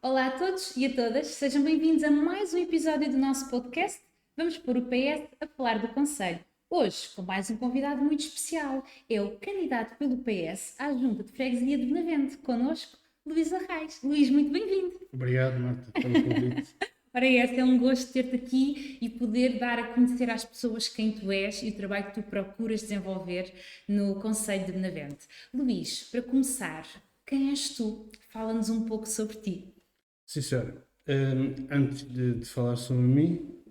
Olá a todos e a todas, sejam bem-vindos a mais um episódio do nosso podcast. Vamos pôr o PS a falar do Conselho. Hoje, com mais um convidado muito especial, é o candidato pelo PS à Junta de Freguesia de Benavente. Connosco, Luís Arraes. Luís, muito bem-vindo. Obrigado, Marta, pelo convite. Ora, é um gosto ter-te aqui e poder dar a conhecer às pessoas quem tu és e o trabalho que tu procuras desenvolver no Conselho de Benavente. Luís, para começar, quem és tu? Fala-nos um pouco sobre ti. Sim, senhora. Antes de falar sobre mim,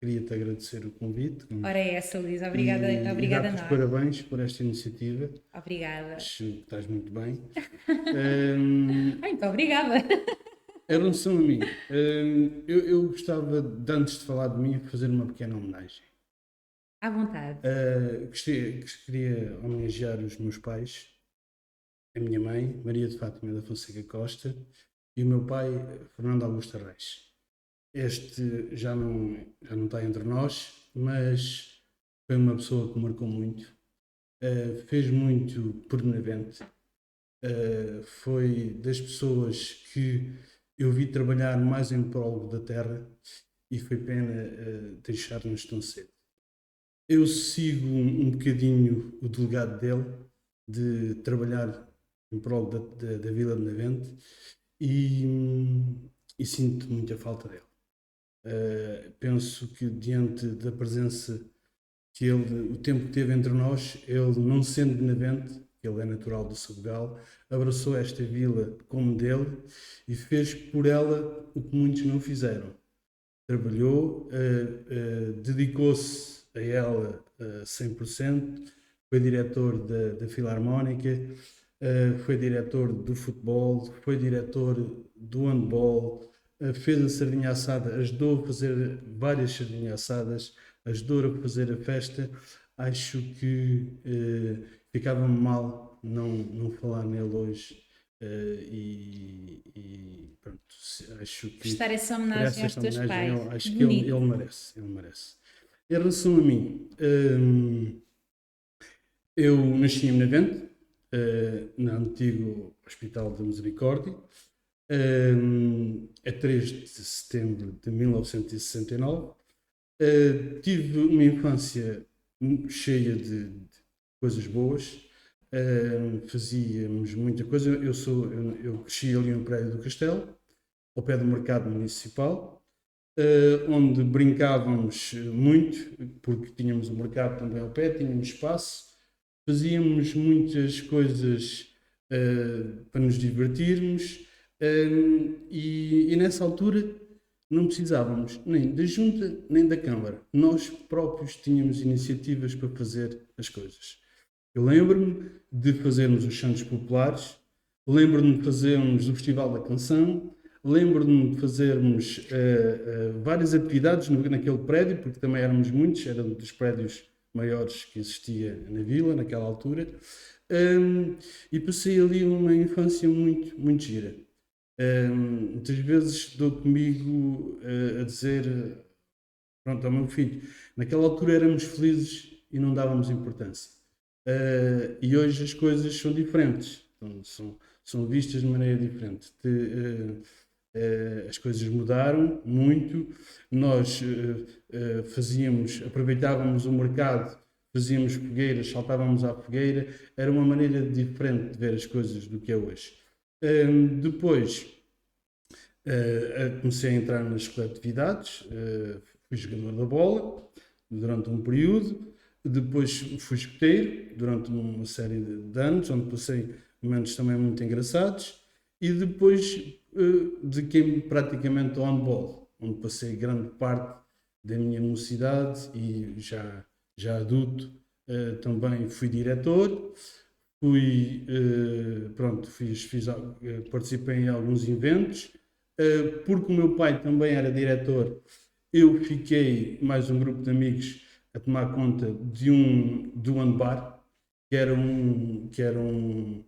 queria-te agradecer o convite. Ora é essa, Luís. Obrigada, e obrigada a dar-te os nós. parabéns por esta iniciativa. Obrigada. Acho que estás muito bem. Ai, muito obrigada. Em relação a mim, eu gostava, antes de falar de mim, fazer uma pequena homenagem. À vontade. Queria homenagear os meus pais, a minha mãe, Maria de Fátima da Fonseca Costa, e o meu pai, Fernando Augusto Arraes. Este já não está entre nós, mas foi uma pessoa que marcou muito, fez muito por Benavente, foi das pessoas que eu vi trabalhar mais em prol da terra e foi pena deixar-nos tão cedo. Eu sigo um bocadinho o delegado dele, de trabalhar em prol da Vila de Benavente e sinto muita falta dele. Penso que diante da presença que ele, o tempo que teve entre nós, ele não sendo de Benavente, ele é natural do Sabugal, abraçou esta vila como dele e fez por ela o que muitos não fizeram. Trabalhou, dedicou-se a ela 100%, foi diretor da Filarmónica, foi diretor do futebol, foi diretor do handball, fez a sardinha assada, ajudou a fazer várias sardinhas assadas, ajudou a fazer a festa. Acho que ficava-me mal não falar nele hoje. Pronto, acho que Prestar essa homenagem aos teus pais. Acho que ele merece. Em relação a mim, eu nasci em Benavente, no antigo Hospital da Misericórdia, a 3 de setembro de 1969. Tive uma infância cheia de coisas boas, fazíamos muita coisa. Eu cresci ali no prédio do Castelo, ao pé do mercado municipal, onde brincávamos muito, porque tínhamos o mercado também ao pé, tínhamos espaço, fazíamos muitas coisas para nos divertirmos, e nessa altura não precisávamos nem da Junta nem da Câmara. Nós próprios tínhamos iniciativas para fazer as coisas. Eu lembro-me de fazermos os Santos Populares, lembro-me de fazermos o Festival da Canção, lembro-me de fazermos várias atividades naquele prédio, porque também éramos muitos, era um dos prédios maiores que existia na vila, naquela altura, e passei ali uma infância muito, muito gira. Muitas vezes dou comigo a dizer, pronto, ao meu filho, naquela altura éramos felizes e não dávamos importância. E hoje as coisas são diferentes, são vistas de maneira diferente. As coisas mudaram muito, nós aproveitávamos o mercado, fazíamos fogueiras, saltávamos à fogueira, era uma maneira diferente de ver as coisas do que é hoje. Depois comecei a entrar nas coletividades, fui jogador da bola durante um período, depois fui escoteiro durante uma série de anos, onde passei momentos também muito engraçados, e depois dediquei-me praticamente ao handball, onde passei grande parte da minha mocidade e já adulto também fui diretor. Participei em alguns eventos, porque o meu pai também era diretor. Eu fiquei mais um grupo de amigos a tomar conta do handbar, que era um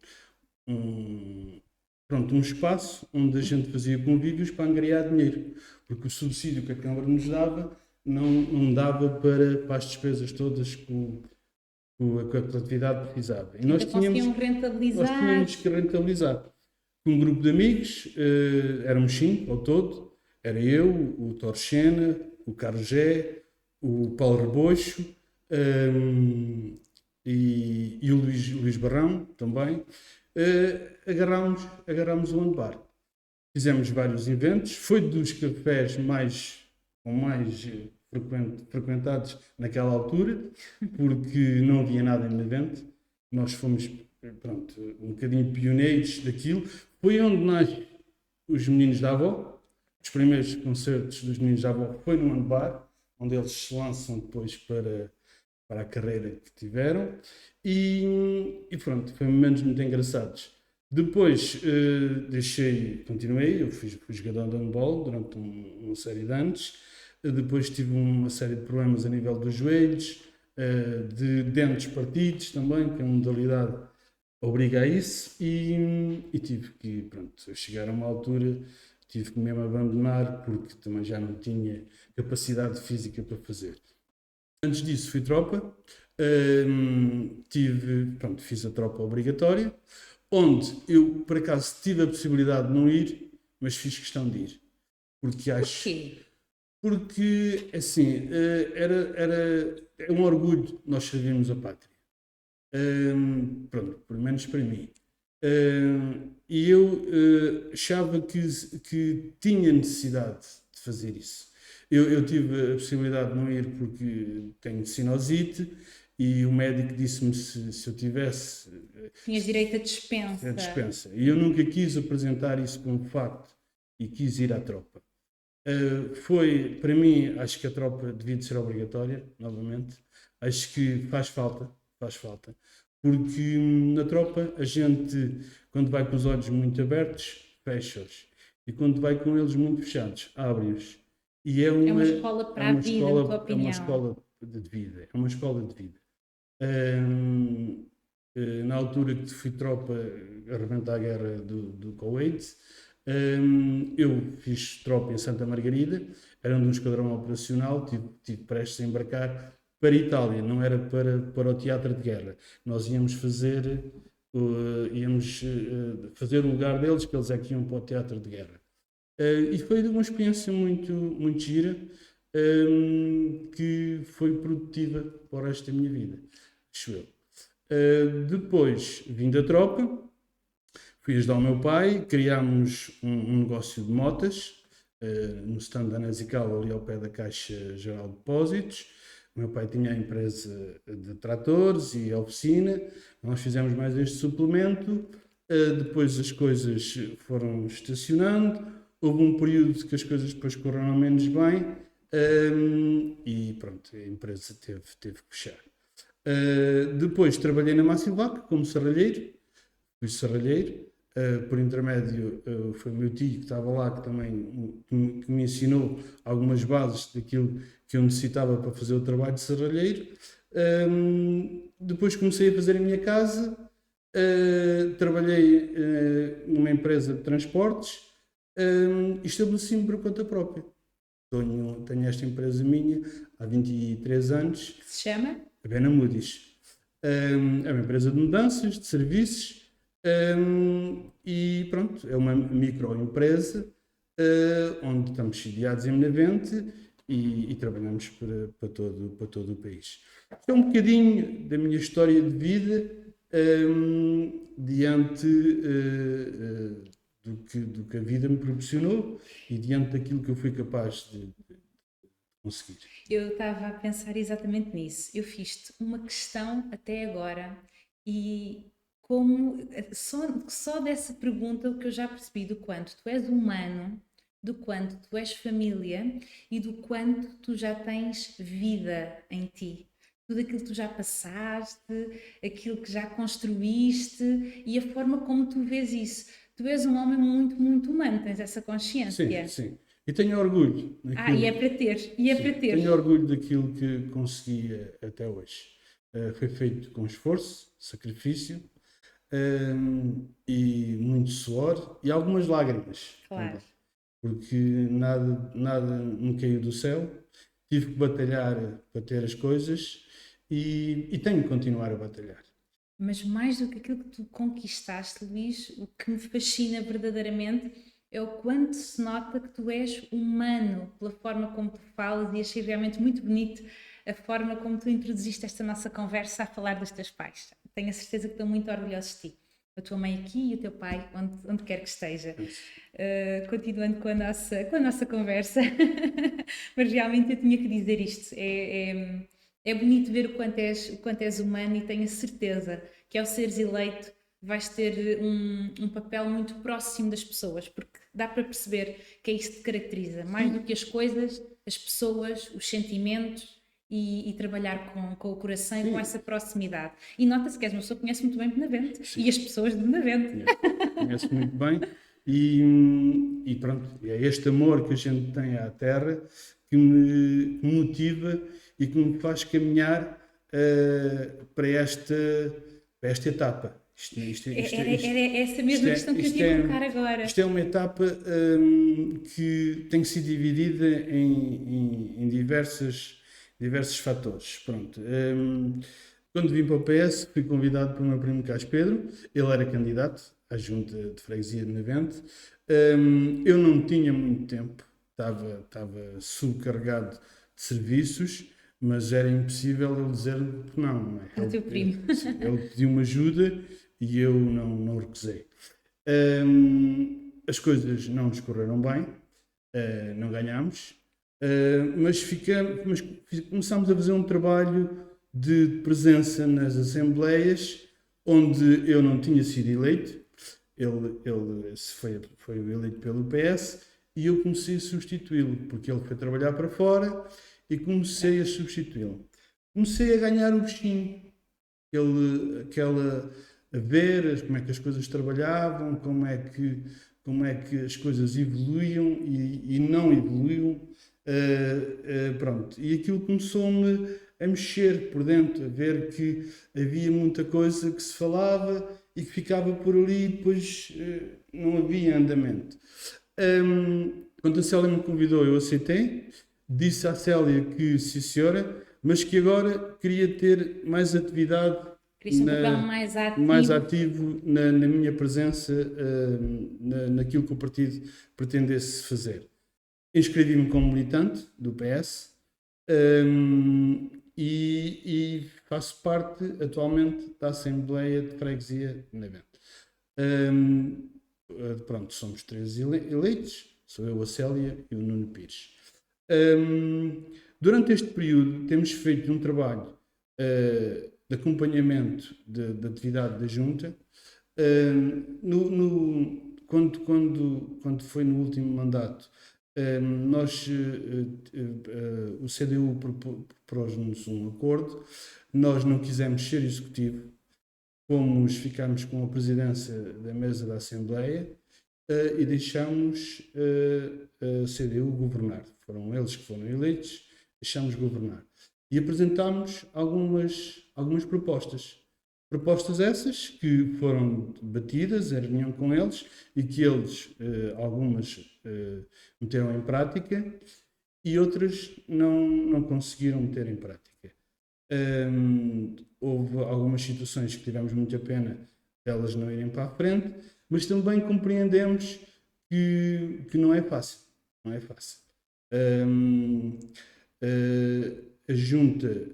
espaço onde a gente fazia convívios para angariar dinheiro, porque o subsídio que a Câmara nos dava não dava para as despesas todas que a coletividade precisava. E nós tínhamos que rentabilizar. com um grupo de amigos, éramos 5 ao todo, era eu, o Torchena, o Carlos Gé, o Paulo Rebocho, e o Luís Barrão também. Agarrámos o handbar. Fizemos vários eventos, foi dos cafés mais frequentados naquela altura, porque não havia nada em evento. Nós fomos, pronto, um bocadinho pioneiros daquilo. Foi onde nascem os Meninos da Avó. Os primeiros concertos dos Meninos da Avó foi no handbar, onde eles se lançam depois para a carreira que tiveram. E pronto, foi momentos muito engraçados. Depois continuei, eu fui jogador de handball durante uma série de anos. Depois tive uma série de problemas a nível dos joelhos, de dentes partidos também, que é uma modalidade obriga a isso. E tive que, pronto, chegar a uma altura, tive que mesmo abandonar, porque também já não tinha capacidade física para fazer. Antes disso fui tropa, fiz a tropa obrigatória, onde eu, por acaso, tive a possibilidade de não ir, mas fiz questão de ir. Porque acho... Porquê? Porque, assim, é um orgulho nós servirmos a pátria. Pronto, pelo menos para mim. E eu achava que tinha necessidade de fazer isso. Eu tive a possibilidade de não ir porque tenho sinusite e o médico disse-me se eu tivesse... Tinhas direito a dispensa. A dispensa. E eu nunca quis apresentar isso como facto e quis ir à tropa. Foi, para mim, acho que a tropa devia de ser obrigatória, novamente. Acho que faz falta. Porque na tropa a gente, quando vai com os olhos muito abertos, fecha-os. E quando vai com eles muito fechados, abre-os. E é uma escola para a vida, na tua opinião. É uma escola de vida. É uma escola de vida. Na altura que fui tropa, arrebentar a guerra do Kuwait, eu fiz tropa em Santa Margarida, era um esquadrão operacional, tive prestes a embarcar para a Itália, não era para o teatro de guerra. Nós íamos fazer o lugar deles, que eles é que iam para o teatro de guerra. E foi uma experiência muito, muito gira, que foi produtiva para o resto da minha vida, acho eu. Depois vim da tropa, fui ajudar o meu pai, criámos um negócio de motas, no stand da Nesical, ali ao pé da Caixa Geral de Depósitos. O meu pai tinha a empresa de tratores e a oficina, nós fizemos mais este suplemento, depois as coisas foram estacionando, houve um período que as coisas depois correram menos bem, e pronto, a empresa teve que fechar. Depois trabalhei na Massivac como serralheiro, fui serralheiro. Por intermédio, foi o meu tio que estava lá, que também que me ensinou algumas bases daquilo que eu necessitava para fazer o trabalho de serralheiro. Depois comecei a fazer a minha casa, trabalhei numa empresa de transportes, e estabeleci-me por conta própria. Tenho esta empresa minha há 23 anos. Que se chama? A Bena Moody's. É uma empresa de mudanças, de serviços. E pronto, é uma microempresa onde estamos sediados em Benavente e trabalhamos para todo o país. Isto é um bocadinho da minha história de vida diante do que a vida me proporcionou e diante daquilo que eu fui capaz de conseguir. Eu estava a pensar exatamente nisso. Eu fiz-te uma questão até agora e como só dessa pergunta o que eu já percebi do quanto tu és humano, do quanto tu és família e do quanto tu já tens vida em ti. Tudo aquilo que tu já passaste, aquilo que já construíste e a forma como tu vês isso. Tu és um homem muito, muito humano, tens essa consciência. Sim. E tenho orgulho. E é para ter. Tenho orgulho daquilo que consegui até hoje. Foi feito com esforço, sacrifício, e muito suor e algumas lágrimas. Claro. Também, porque nada me caiu do céu. Tive que batalhar para ter as coisas e tenho que continuar a batalhar. Mas mais do que aquilo que tu conquistaste, Luís, o que me fascina verdadeiramente é o quanto se nota que tu és humano pela forma como tu falas, e achei realmente muito bonito a forma como tu introduziste esta nossa conversa a falar dos teus pais. Tenho a certeza que estão muito orgulhosos de ti. A tua mãe aqui e o teu pai, onde quer que esteja. Continuando com a nossa conversa, mas realmente eu tinha que dizer isto. É bonito ver o quanto és humano, e tenho a certeza que ao seres eleito vais ter um papel muito próximo das pessoas, porque dá para perceber que é isso que te caracteriza, mais do que as coisas, as pessoas, os sentimentos, e trabalhar com o coração e com essa proximidade. E nota-se que és uma pessoa que conhece muito bem Benavente e as pessoas de Benavente. Conheço muito bem e pronto, é este amor que a gente tem à terra que me motiva e que me faz caminhar para esta etapa. Era essa mesma questão que eu tinha a colocar agora. Isto é uma etapa que tem que ser dividida em diversos fatores. Pronto. Quando vim para o PS, fui convidado pelo meu primo Carlos Pedro. Ele era candidato à Junta de Freguesia de Benavente. Eu não tinha muito tempo, estava subcarregado de serviços, mas era impossível ele dizer que não. É o teu primo. Ele pediu-me ajuda e eu não recusei. As coisas não nos correram bem, não ganhámos, mas começámos a fazer um trabalho de presença nas assembleias, onde eu não tinha sido eleito. Ele foi eleito pelo PS e eu comecei a substituí-lo, porque ele foi trabalhar para fora e comecei a substituí-lo. Comecei a ganhar o bichinho, a ver como é que as coisas trabalhavam, como é que as coisas evoluíam e não evoluíam. Pronto. E aquilo começou-me a mexer por dentro, a ver que havia muita coisa que se falava e que ficava por ali e depois não havia andamento. Quando a Célia me convidou, eu aceitei. Disse à Célia que sim, senhora, mas que agora queria ter mais atividade, um papel mais ativo na minha presença, naquilo que o partido pretendesse fazer. Inscrevi-me como militante do PS e faço parte atualmente da Assembleia de Freguesia de Benavente. Pronto, somos 3 eleitos, sou eu, a Célia e o Nuno Pires. Durante este período temos feito um trabalho de acompanhamento da atividade da Junta. Quando foi no último mandato, o CDU propôs-nos um acordo, nós não quisemos ser executivo, ficámos com a presidência da mesa da Assembleia e deixámos a CDU governar. Foram eles que foram eleitos, deixámos governar. E apresentámos algumas propostas. Propostas essas que foram debatidas em reunião com eles e que eles, algumas, meteram em prática e outras não conseguiram meter em prática. Houve algumas situações que tivemos muita pena elas não irem para a frente, mas também compreendemos que não é fácil. Não é fácil. A Junta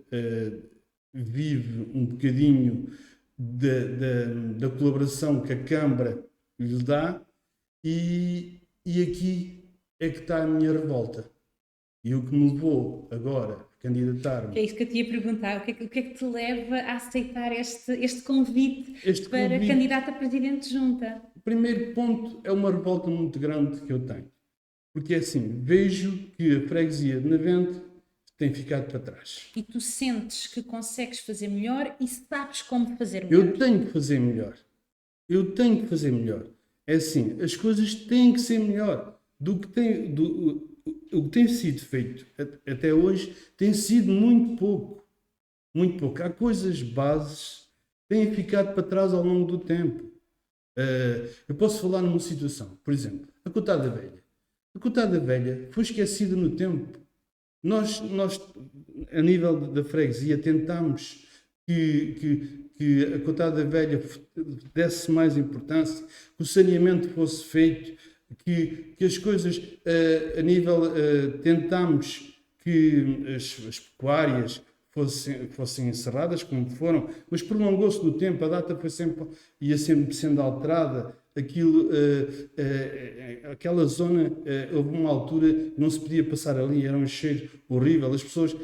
vive um bocadinho da colaboração que a Câmara lhe dá e aqui é que está a minha revolta. E o que me levou agora a candidatar-me... É isso que eu te ia perguntar. O que é que te leva a aceitar este convite para candidato a Presidente de Junta? O primeiro ponto é uma revolta muito grande que eu tenho. Porque é assim, vejo que a freguesia de Benavente tem ficado para trás. E tu sentes que consegues fazer melhor e sabes como fazer melhor? Eu tenho que fazer melhor. É assim, as coisas têm que ser melhor o que tem sido feito até hoje tem sido muito pouco. Muito pouco. Há coisas bases que têm ficado para trás ao longo do tempo. Eu posso falar numa situação, por exemplo, a Cotada Velha. A Cotada Velha foi esquecida no tempo. Nós a nível da freguesia, tentámos que que a cotada velha desse mais importância, que o saneamento fosse feito, que as coisas a nível tentámos que as pecuárias fossem encerradas, como foram, mas prolongou-se no tempo, a data ia sempre sendo alterada, aquela zona, houve uma altura que não se podia passar ali, era um cheiro horrível, as pessoas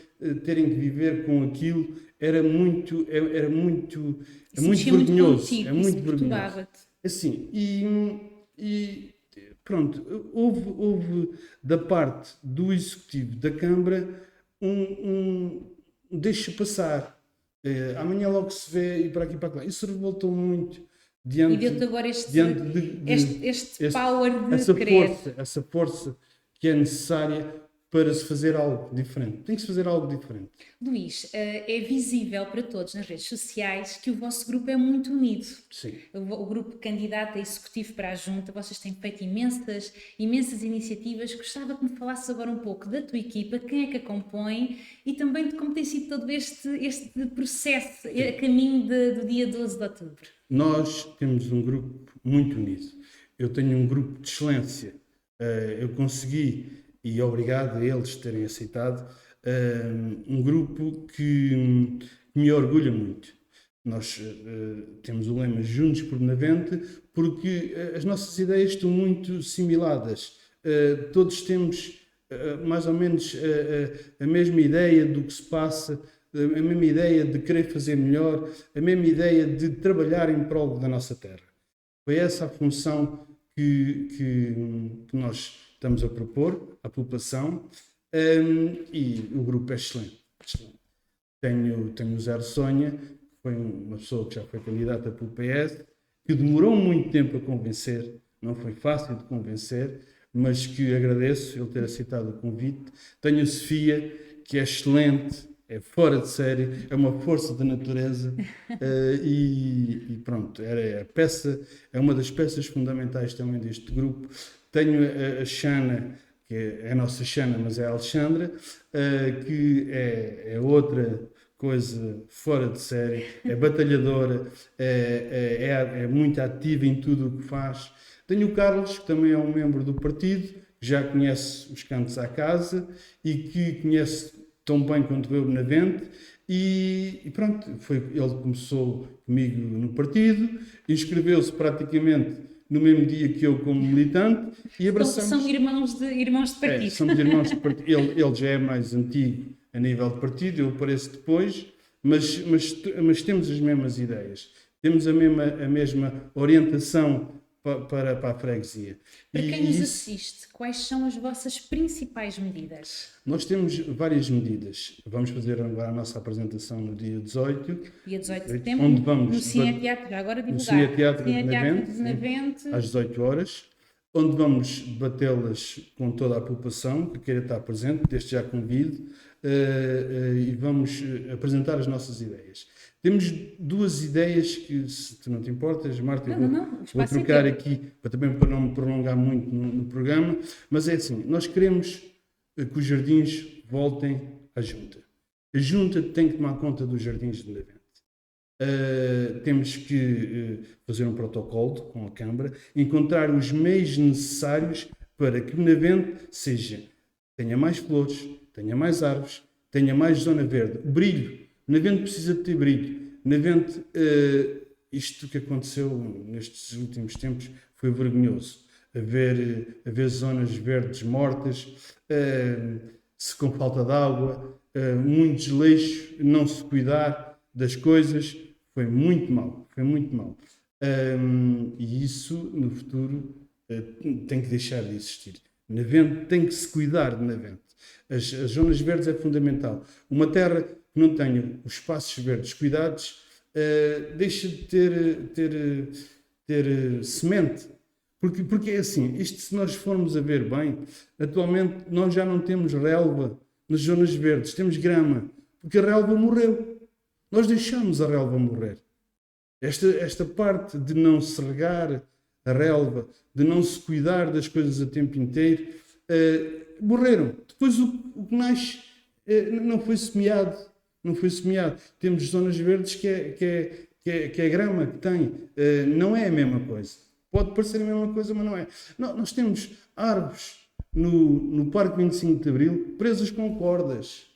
terem que viver com aquilo, é muito vergonhoso, é muito vergonhoso. Assim, e pronto, houve da parte do Executivo da Câmara deixa passar. Amanhã logo se vê e para aqui e para lá. Isso revoltou muito. E deu-te agora este power de querer. Essa força que é necessária para se fazer algo diferente. Tem que se fazer algo diferente. Luís, é visível para todos nas redes sociais que o vosso grupo é muito unido. Sim. O grupo candidato a executivo para a Junta, vocês têm feito imensas iniciativas. Gostava que me falasses agora um pouco da tua equipa, quem é que a compõe e também de como tem sido todo este processo a caminho do dia 12 de outubro. Nós temos um grupo muito unido. Eu tenho um grupo de excelência. Eu consegui, e obrigado a eles terem aceitado, um grupo que me orgulha muito. Nós temos o lema Juntos por Benavente, porque as nossas ideias estão muito similadas. Todos temos mais ou menos a mesma ideia do que se passa, a mesma ideia de querer fazer melhor, a mesma ideia de trabalhar em prol da nossa terra. Foi essa a função que nós estamos a propor à população, e o grupo é excelente. Tenho o Zé Sonha, que foi uma pessoa que já foi candidata pelo PS, que demorou muito tempo a convencer, não foi fácil de convencer, mas que agradeço ele ter aceitado o convite. Tenho a Sofia, que é excelente, é fora de série, é uma força da natureza, e pronto, é uma das peças fundamentais também deste grupo. Tenho a Xana, que é a nossa Xana, mas é a Alexandra, que é outra coisa fora de série, é batalhadora, é muito ativa em tudo o que faz. Tenho o Carlos, que também é um membro do partido, que já conhece os cantos à casa e que conhece tão bem quanto eu Benavente, e pronto, ele começou comigo no partido, inscreveu-se praticamente no mesmo dia que eu como militante e abraçamos... São irmãos de partido. Somos irmãos de partido. Ele já é mais antigo a nível de partido, eu apareço depois, mas temos as mesmas ideias, temos a mesma orientação para a freguesia. Para quem nos assiste, quais são as vossas principais medidas? Nós temos várias medidas. Vamos fazer agora a nossa apresentação no dia 18. Dia 18 de setembro, onde vamos no Cine Teatro, já agora divulgar. No Cine Teatro de Benavente, às 18 horas, onde vamos debatê-las com toda a população que queira estar presente, desde já convido, e vamos apresentar as nossas ideias. Temos duas ideias que, se tu não te importas, Marta, vou trocar aqui, para não me prolongar muito no programa, mas é assim, nós queremos que os jardins voltem à Junta. A Junta tem que tomar conta dos jardins de Benavente. Temos que fazer um protocolo com a Câmara, encontrar os meios necessários para que Benavente tenha mais flores, tenha mais árvores, tenha mais zona verde. Brilho. Benavente precisa de ter brilho. Benavente, isto que aconteceu nestes últimos tempos foi vergonhoso. Haver zonas verdes mortas, com falta de água, muito desleixo, não se cuidar das coisas, foi muito mal. E isso, no futuro, tem que deixar de existir. Benavente tem que se cuidar de Benavente. As zonas verdes é fundamental. Uma terra que não tenha os espaços verdes cuidados, deixa de ter semente. Porque é assim, se nós formos a ver bem, atualmente nós já não temos relva nas zonas verdes, temos grama, porque a relva morreu. Nós deixamos a relva morrer. Esta parte de não se regar a relva, de não se cuidar das coisas a tempo inteiro, morreram. Depois o que nasce não foi semeado. Temos zonas verdes que que é a grama que tem, não é a mesma coisa. Pode parecer a mesma coisa, mas não é. Nós temos árvores no Parque 25 de Abril presas com cordas.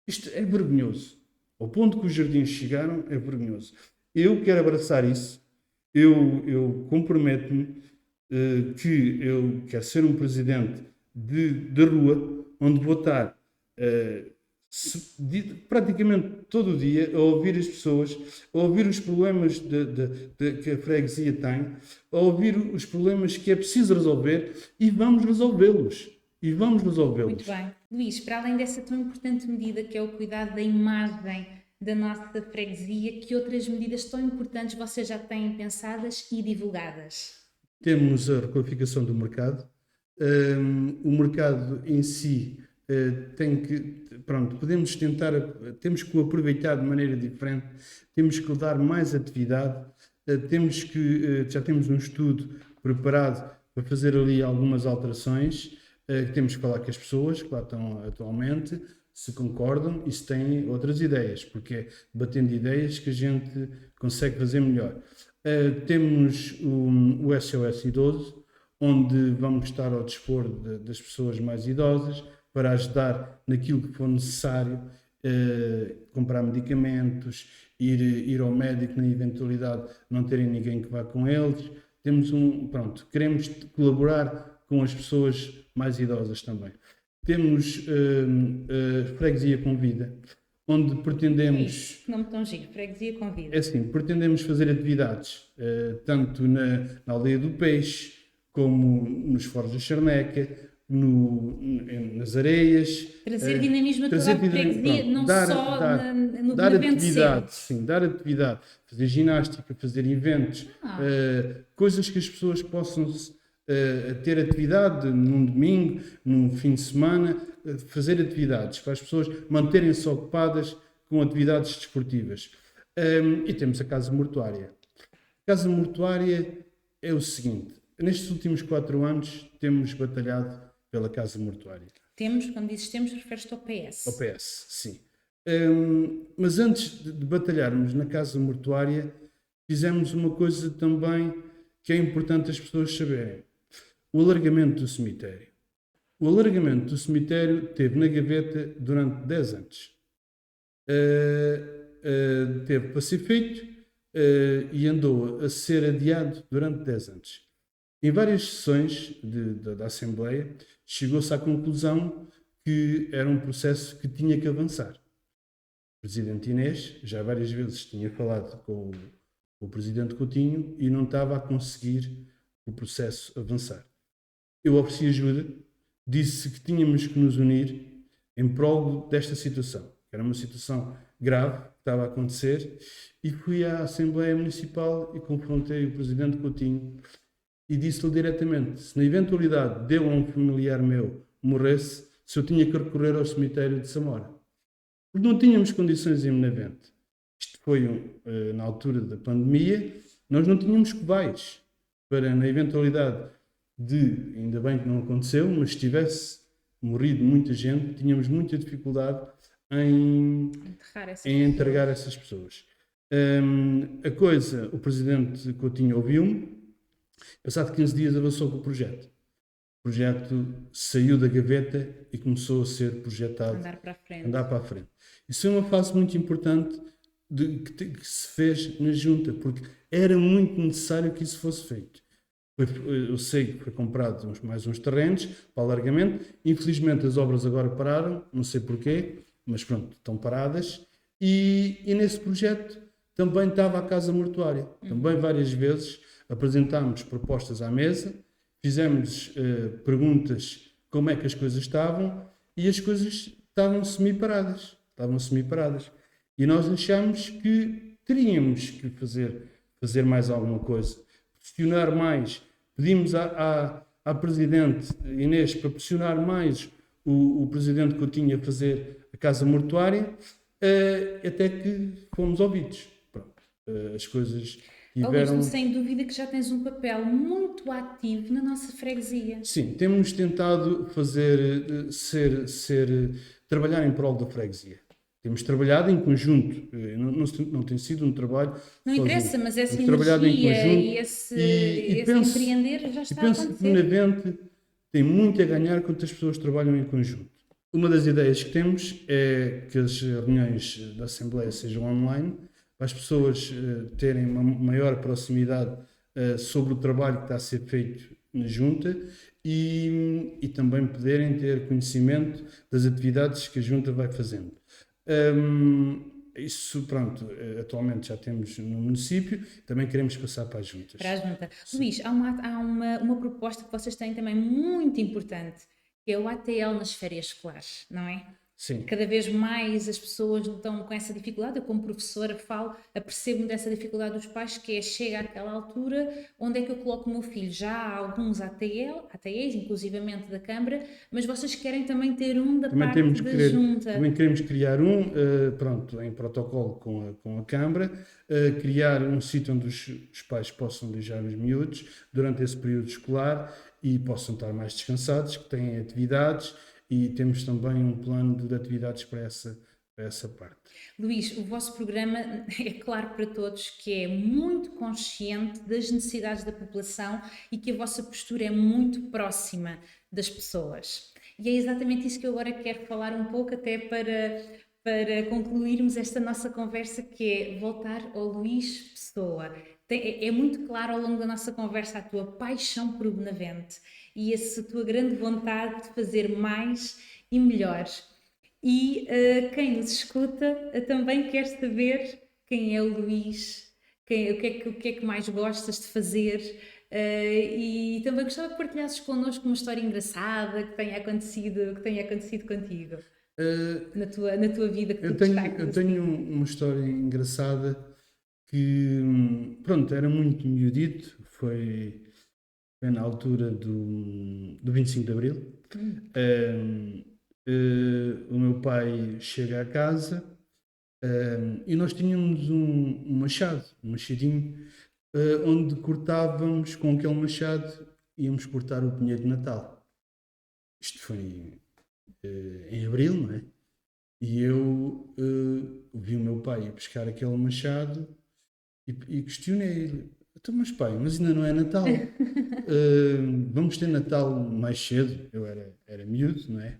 Isto é vergonhoso. Ao ponto que os jardins chegaram, é vergonhoso. Eu quero abraçar isso. Eu comprometo-me que eu quero ser um presidente de rua, onde vou estar praticamente todo o dia a ouvir as pessoas, a ouvir os problemas que a freguesia tem, a ouvir os problemas que é preciso resolver e vamos resolvê-los. Muito bem. Luís, para além dessa tão importante medida que é o cuidado da imagem da nossa freguesia, que outras medidas tão importantes vocês já têm pensadas e divulgadas? Temos a requalificação do mercado. O mercado em si tem que, podemos tentar, temos que o aproveitar de maneira diferente, temos que dar mais atividade, já temos um estudo preparado para fazer ali algumas alterações, temos que falar com as pessoas que lá estão atualmente, se concordam e se têm outras ideias, porque é batendo ideias que a gente consegue fazer melhor. Temos o SOS Idoso, onde vamos estar ao dispor das pessoas mais idosas para ajudar naquilo que for necessário, comprar medicamentos, ir ao médico na eventualidade de não terem ninguém que vá com eles. Queremos colaborar com as pessoas mais idosas também. Temos Freguesia com Vida, onde pretendemos... Nome tão giro, Freguesia com Vida. É assim, pretendemos fazer atividades, tanto na Aldeia do Peixe, como nos Foros da Charneca, nas areias. Trazer dinamismo a toda a freguesia, não só no dar evento atividade, sim, dar atividade, fazer ginástica, fazer eventos, coisas que as pessoas possam ter atividade num domingo, num fim de semana, fazer atividades para as pessoas manterem-se ocupadas com atividades desportivas. E temos a Casa Mortuária. A Casa Mortuária é o seguinte: nestes últimos 4 anos temos batalhado pela Casa Mortuária. Temos, quando dizes temos, referes-te ao PS. Ao PS, sim. Mas antes de batalharmos na Casa Mortuária, fizemos uma coisa também que é importante as pessoas saberem: o alargamento do cemitério. O alargamento do cemitério teve na gaveta durante 10 anos. Teve para ser feito e andou a ser adiado durante 10 anos. Em várias sessões da Assembleia, chegou-se à conclusão que era um processo que tinha que avançar. O Presidente Inês já várias vezes tinha falado com o Presidente Coutinho e não estava a conseguir o processo avançar. Eu ofereci ajuda, disse que tínhamos que nos unir em prol desta situação, que era uma situação grave que estava a acontecer, e fui à Assembleia Municipal e confrontei o Presidente Coutinho e disse-lhe diretamente, se na eventualidade de eu ou um familiar meu morresse, se eu tinha que recorrer ao cemitério de Samora. Porque não tínhamos condições em Benavente. Isto foi na altura da pandemia, nós não tínhamos covais para, na eventualidade de, ainda bem que não aconteceu, mas se tivesse morrido muita gente, tínhamos muita dificuldade em entregar essas pessoas. O Presidente Coutinho ouviu-me. Passado 15 dias avançou com o projeto. O projeto saiu da gaveta e começou a ser projetado. Andar para a frente. Isso é uma fase muito importante que se fez na junta, porque era muito necessário que isso fosse feito. Eu sei que foi comprado mais uns terrenos para alargamento. Infelizmente as obras agora pararam, não sei porquê, mas pronto, estão paradas. E nesse projeto também estava a Casa Mortuária. Também várias vezes apresentámos propostas à mesa, fizemos perguntas como é que as coisas estavam e as coisas estavam semi-paradas. E nós achámos que teríamos que fazer mais alguma coisa, pressionar mais. Pedimos à Presidente Inês para pressionar mais o Presidente Coutinho a fazer a Casa Mortuária, até que fomos ouvidos. Pronto, as coisas tiveram... Sem dúvida que já tens um papel muito ativo na nossa freguesia. Sim, temos tentado trabalhar em prol da freguesia. Temos trabalhado em conjunto, não tem sido um trabalho Não sozinho. interessa, mas essa Temos trabalhado em energia conjunto e esse e empreender já está a penso que o acontecer. Benavente tem muito a ganhar quando as pessoas trabalham em conjunto. Uma das ideias que temos é que as reuniões da Assembleia sejam online, para as pessoas terem uma maior proximidade sobre o trabalho que está a ser feito na Junta e também poderem ter conhecimento das atividades que a Junta vai fazendo. Isso, pronto, atualmente já temos no município, também queremos passar para as juntas. Para a junta. Luís, há uma proposta que vocês têm também muito importante, que é o ATL nas férias escolares, não é? Sim. Cada vez mais as pessoas estão com essa dificuldade. Eu, como professora, apercebo-me dessa dificuldade dos pais, que é chega àquela altura, onde é que eu coloco o meu filho? Já há alguns ATEs, inclusivamente da Câmara, mas vocês querem também ter um da Também parte da Junta. Também queremos criar pronto, em protocolo com a Câmara, criar um sítio onde os pais possam deixar os miúdos durante esse período escolar e possam estar mais descansados, que têm atividades. E temos também um plano de atividades para essa parte. Luís, o vosso programa é claro para todos que é muito consciente das necessidades da população e que a vossa postura é muito próxima das pessoas. E é exatamente isso que eu agora quero falar um pouco, até para concluirmos esta nossa conversa, que é voltar ao Luís Pessoa. É muito claro ao longo da nossa conversa a tua paixão por Benavente e a tua grande vontade de fazer mais e melhor. E quem nos escuta também quer saber quem é o Luís, o que é que mais gostas de fazer, e também gostava que partilhasses connosco uma história engraçada que tenha acontecido contigo, na tua vida, que tu destacas. Eu tenho uma história engraçada que, pronto, era muito miudito, foi na altura do 25 de Abril. O meu pai chega à casa e nós tínhamos um machadinho, onde cortávamos com aquele machado, íamos cortar o pinheiro de Natal. Isto foi em Abril, não é? E eu vi o meu pai ir pescar aquele machado e questionei-lhe: então, mas pai, mas ainda não é Natal? Vamos ter Natal mais cedo? Eu era miúdo, não é?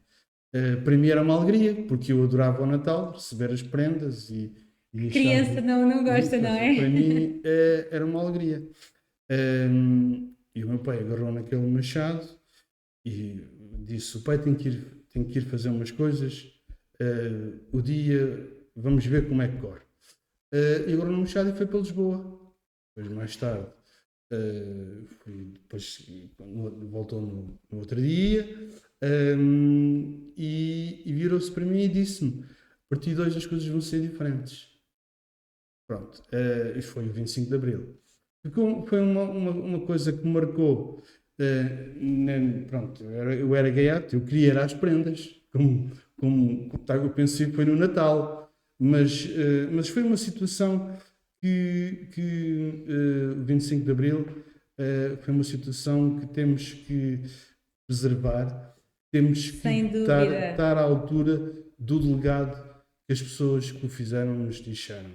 Para mim era uma alegria, porque eu adorava o Natal, receber as prendas e criança não gosta, não é? Para mim era uma alegria. E o meu pai agarrou naquele machado e disse: o pai tem que ir fazer umas coisas, o dia vamos ver como é que corre. E agarrou no machado e foi para Lisboa. Depois, mais tarde, depois voltou no outro dia, e virou-se para mim e disse-me: a partir de hoje as coisas vão ser diferentes. Pronto, isto foi o 25 de Abril. Foi uma coisa que me marcou. Pronto, eu era gaiato, eu queria ir às prendas, como eu pensei que foi no Natal, mas foi uma situação que o 25 de Abril foi uma situação que temos que preservar, temos que estar à altura do legado que as pessoas que o fizeram nos deixaram.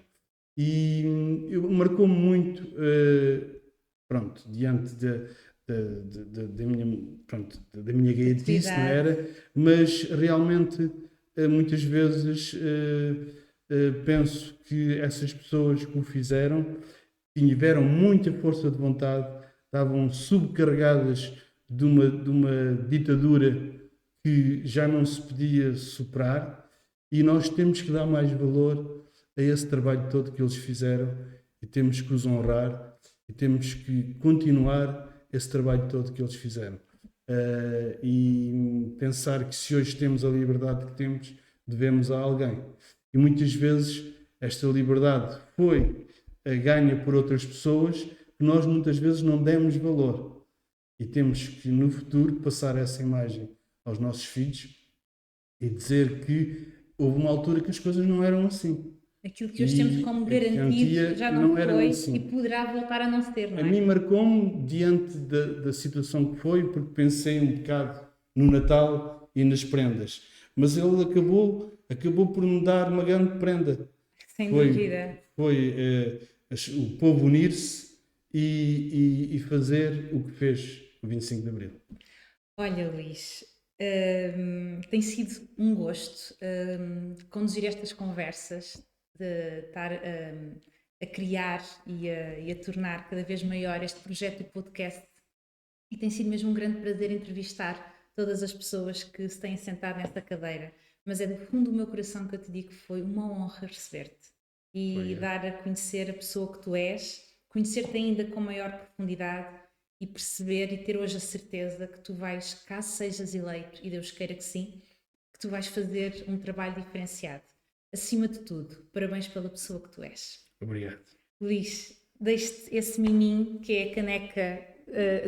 E marcou-me muito, pronto, diante da minha gaiatice, não era? Mas realmente, muitas vezes, penso que essas pessoas que o fizeram tiveram muita força de vontade, estavam subcarregadas de uma ditadura que já não se podia superar, e nós temos que dar mais valor a esse trabalho todo que eles fizeram e temos que os honrar e temos que continuar esse trabalho todo que eles fizeram. E pensar que se hoje temos a liberdade que temos, devemos a alguém. E muitas vezes esta liberdade foi ganha por outras pessoas que nós muitas vezes não demos valor. E temos que, no futuro, passar essa imagem aos nossos filhos e dizer que houve uma altura que as coisas não eram assim. Aquilo que hoje temos como garantido já não foi assim. E poderá voltar a não ser, não é? A mim marcou-me diante da situação que foi, porque pensei um bocado no Natal e nas prendas. Mas ele acabou por me dar uma grande prenda. Sem Foi, dúvida. foi o povo unir-se e fazer o que fez o 25 de Abril. Olha, Luís, tem sido um gosto conduzir estas conversas, de estar a criar e a tornar cada vez maior este projeto do podcast. E tem sido mesmo um grande prazer entrevistar todas as pessoas que se têm sentado nesta cadeira. Mas é do fundo do meu coração que eu te digo que foi uma honra receber-te e dar a conhecer a pessoa que tu és, conhecer-te ainda com maior profundidade e perceber e ter hoje a certeza que tu vais, caso sejas eleito, e Deus queira que sim, que tu vais fazer um trabalho diferenciado. Acima de tudo, parabéns pela pessoa que tu és. Obrigado. Luís, deixe-te esse miminho que é a caneca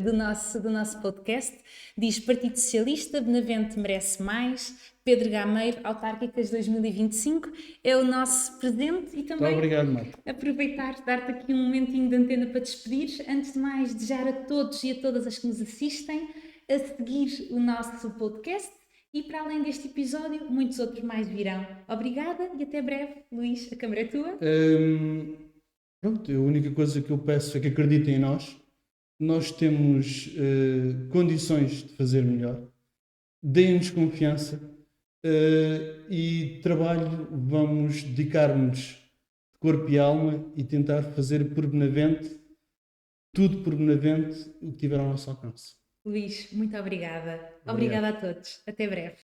do nosso podcast. Diz Partido Socialista, Benavente merece mais, Pedro Gameiro, autárquicas 2025. É o nosso presente e também Muito obrigado, Marta. aproveitar, dar-te aqui um momentinho de antena para despedir. Antes de mais, desejar a todos e a todas as que nos assistem a seguir o nosso podcast. E para além deste episódio, muitos outros mais virão. Obrigada e até breve. Luís, a câmara é tua. Pronto, a única coisa que eu peço é que acreditem em nós. Nós temos condições de fazer melhor. Deem-nos confiança e trabalho, vamos dedicar-nos de corpo e alma e tentar fazer por Benavente, tudo por Benavente, o que tiver ao nosso alcance. Luís, muito obrigada. Obrigada a todos. Até breve.